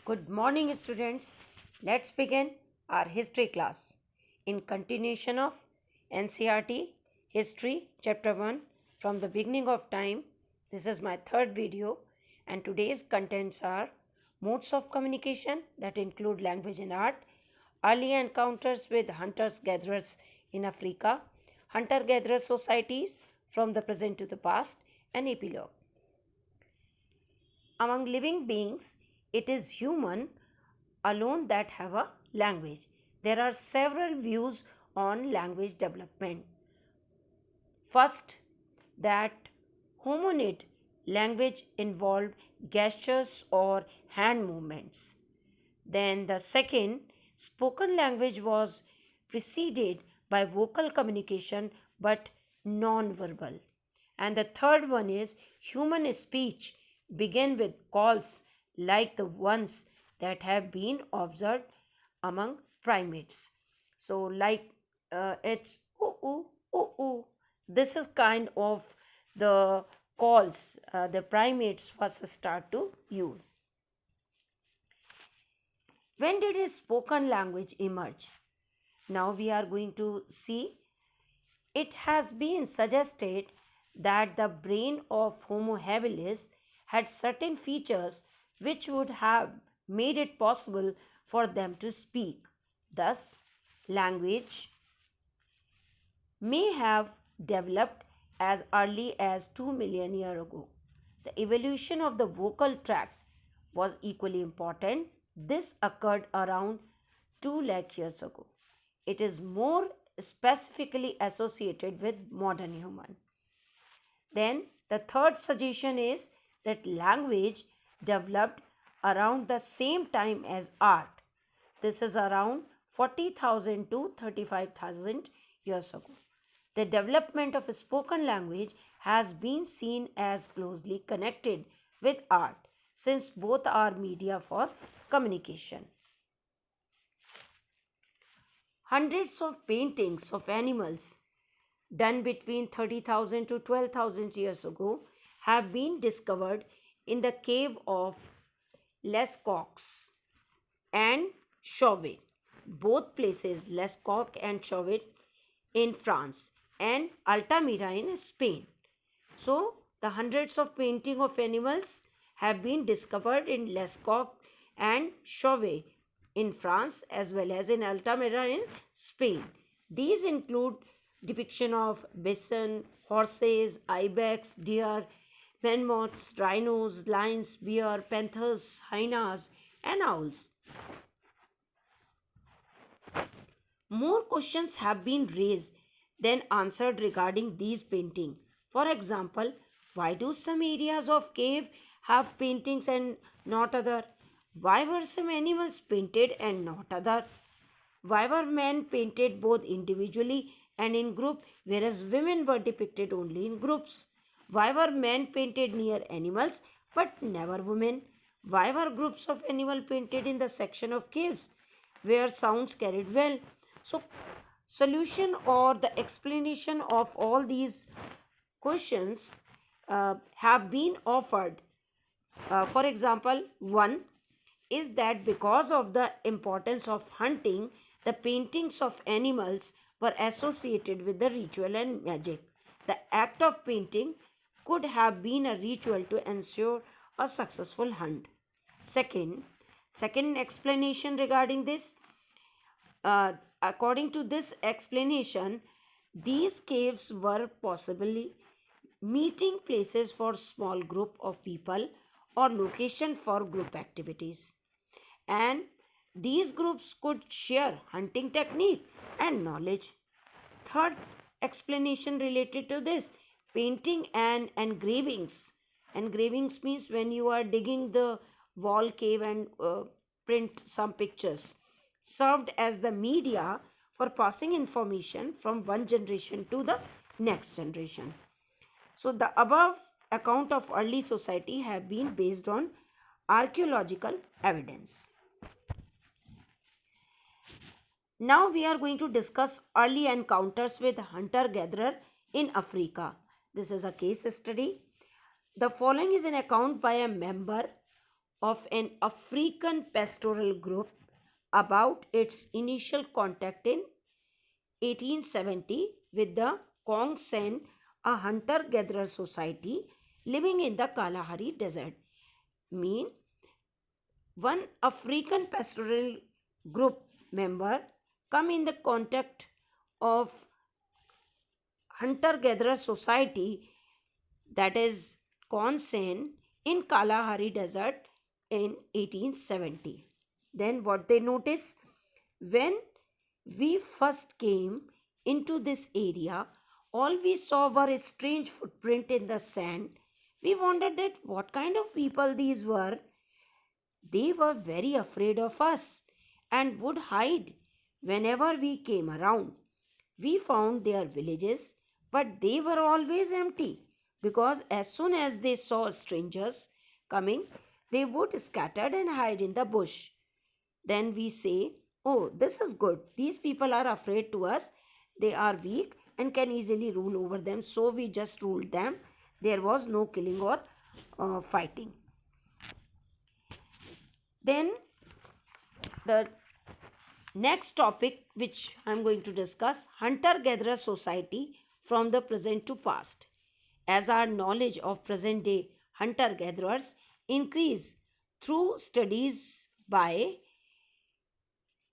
Good morning, students. Let's begin our history class. In continuation of NCRT History, Chapter 1, from the beginning of time, this is my third video, and today's contents are modes of communication that include language and art, early encounters with hunters gatherers in Africa, hunter gatherer societies from the present to the past, and epilogue. Among living beings, it is human alone that have a language. There are several views on language development. First, that hominid language involved gestures or hand movements. Then the second, spoken language was preceded by vocal communication but non-verbal. And the third one is human speech began with calls like the ones that have been observed among primates. So, like it's ooh ooh ooh ooh. This is kind of the calls the primates first start to use. When did a spoken language emerge? Now we are going to see. It has been suggested that the brain of Homo habilis had certain features which would have made it possible for them to speak. Thus, language may have developed as early as 2 million years ago. The evolution of the vocal tract was equally important. This occurred around 2 lakh years ago. It is more specifically associated with modern human. Then the third suggestion is that language developed around the same time as art. This is around 40,000 to 35,000 years ago. The development of a spoken language has been seen as closely connected with art since both are media for communication. Hundreds of paintings of animals done between 30,000 to 12,000 years ago have been discovered in the cave of Lescoq and Chauvet, both places Lescoq and Chauvet in France and Altamira in Spain. So, the hundreds of paintings of animals have been discovered in Lescoq and Chauvet in France as well as in Altamira in Spain. These include depiction of bison, horses, ibex, deer, mammoths, rhinos, lions, bear, panthers, hyenas, and owls. More questions have been raised than answered regarding these paintings. For example, why do some areas of cave have paintings and not other? Why were some animals painted and not other? Why were men painted both individually and in group, whereas women were depicted only in groups? Why were men painted near animals but never women? Why were groups of animals painted in the section of caves where sounds carried well? So, solution or the explanation of all these questions have been offered. For example, one is that because of the importance of hunting, the paintings of animals were associated with the ritual and magic. The act of painting could have been a ritual to ensure a successful hunt. Second, second explanation regarding this, according to this explanation, these caves were possibly meeting places for small group of people or location for group activities, and these groups could share hunting technique and knowledge. Third explanation related to this, painting and engravings means when you are digging the wall cave and print some pictures, served as the media for passing information from one generation to the next generation. So the above account of early society have been based on archaeological evidence. Now we are going to discuss early encounters with hunter-gatherer in Africa. This is a case study. The following is an account by a member of an African pastoral group about its initial contact in 1870 with the Kongsen, a hunter-gatherer society living in the Kalahari Desert. Mean one African pastoral group member come in the contact of hunter-gatherer society, that is Konsen, in Kalahari Desert in 1870. Then what they notice, when we first came into this area, all we saw were a strange footprint in the sand. We wondered that what kind of people these were. They were very afraid of us and would hide whenever we came around. We found their villages, but they were always empty because as soon as they saw strangers coming, they would scatter and hide in the bush. Then we say, oh, this is good. These people are afraid to us. They are weak and can easily rule over them. So we just ruled them. There was no killing or fighting. Then the next topic which I am going to discuss, hunter-gatherer society from the present to past. As our knowledge of present day hunter-gatherers increase through studies by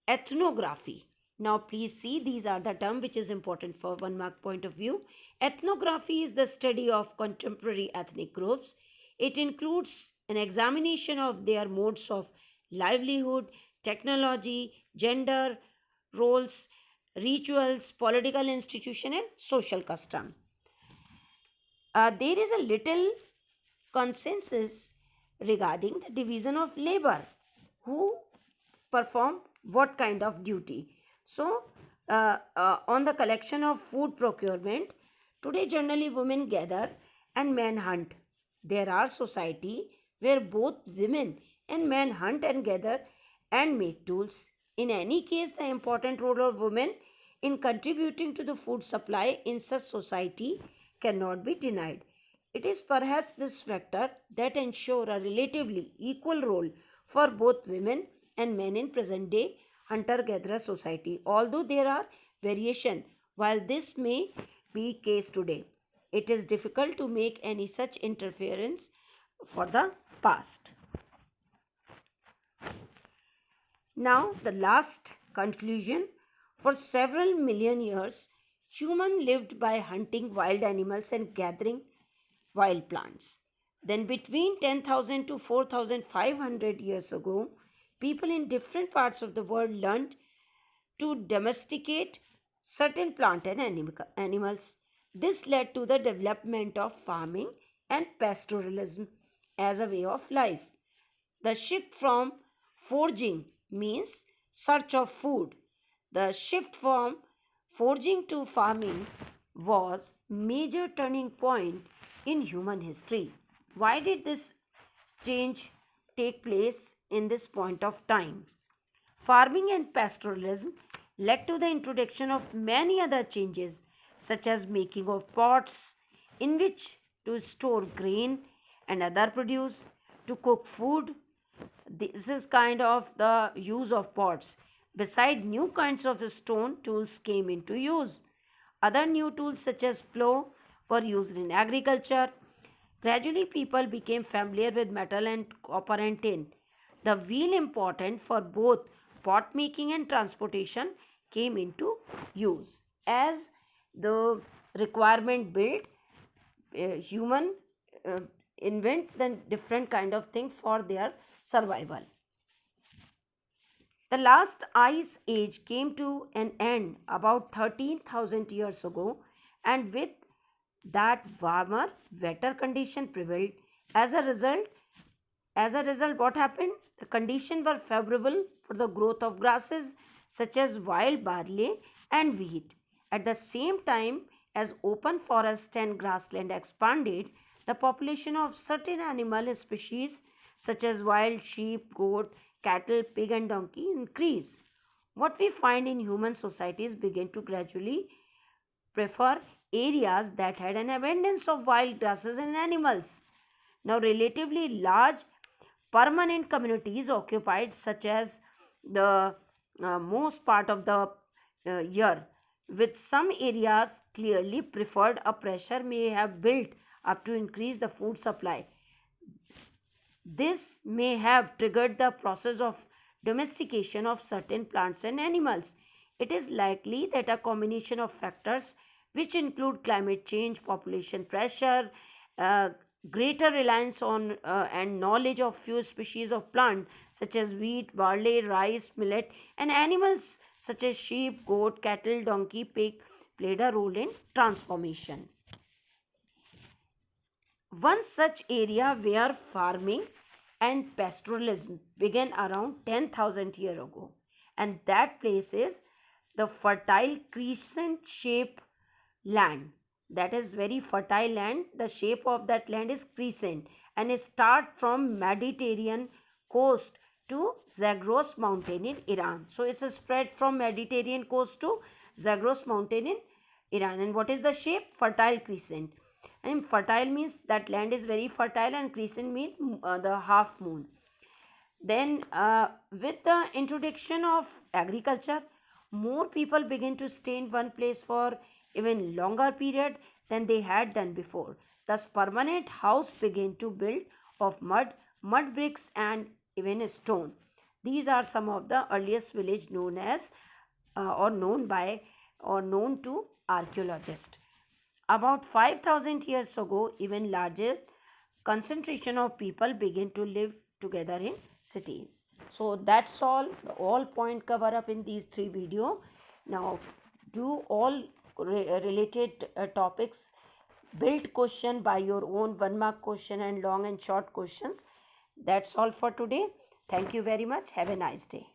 ethnography. Now please see, these are the term which is important for 1 mark point of view. Ethnography is the study of contemporary ethnic groups. It includes an examination of their modes of livelihood, technology, gender, roles, rituals, political institution and social custom. There is a little consensus regarding the division of labor. Who perform what kind of duty? So, on the collection of food procurement, today generally women gather and men hunt. There are society where both women and men hunt and gather and make tools. In any case, the important role of women in contributing to the food supply in such society cannot be denied. It is perhaps this factor that ensure a relatively equal role for both women and men in present day hunter-gatherer society. Although there are variation, while this may be case today, it is difficult to make any such interference for the past. Now, the last conclusion, for several million years, human lived by hunting wild animals and gathering wild plants. Then, between 10,000 to 4,500 years ago, people in different parts of the world learned to domesticate certain plant and animals. This led to the development of farming and pastoralism as a way of life. The shift from foraging means search of food. The shift from foraging to farming was major turning point in human history. Why did this change take place in this point of time? Farming and pastoralism led to the introduction of many other changes, such as making of pots in which to store grain and other produce, to cook food. This is kind of the use of pots. Beside, new kinds of stone tools came into use. Other new tools such as plough were used in agriculture. Gradually, people became familiar with metal and copper and tin. The wheel, important for both pot making and transportation, came into use. As the requirement built, human uh, invent the different kind of thing for their survival. The last ice age came to an end about 13,000 years ago, and with that warmer, wetter condition prevailed. As a result, what happened? The conditions were favorable for the growth of grasses such as wild barley and wheat. At the same time, as open forest and grassland expanded, the population of certain animal species such as wild sheep, goat, cattle, pig, and donkey increased. What we find in human societies began to gradually prefer areas that had an abundance of wild grasses and animals. Now, relatively large Permanent communities occupied such as the most part of the year, with some areas clearly preferred a pressure may have built up to increase the food supply. This may have triggered the process of domestication of certain plants and animals. It is likely that a combination of factors, which include climate change, population pressure, uh, greater reliance on and knowledge of few species of plant such as wheat, barley, rice, millet, and animals such as sheep, goat, cattle, donkey, pig, played a role in transformation. One such area where farming and pastoralism began around 10,000 years ago, and that place is the fertile crescent shape land. That is very fertile land. The shape of that land is crescent and it start from Mediterranean coast to Zagros mountain in Iran. So it's a spread from Mediterranean coast to Zagros mountain in Iran. And what is the shape? Fertile crescent. And fertile means that land is very fertile, and crescent means the half moon. Then, with the introduction of agriculture, more people began to stay in one place for even longer period than they had done before. Thus, permanent house began to build of mud bricks, and even stone. These are some of the earliest village known as or known by or known to archaeologists. About 5,000 years ago, even larger concentration of people begin to live together in cities. So that's all point cover up in these three video. Now do all related topics, build question by your own 1 mark question and long and short questions. That's all for today. Thank you very much. Have a nice day.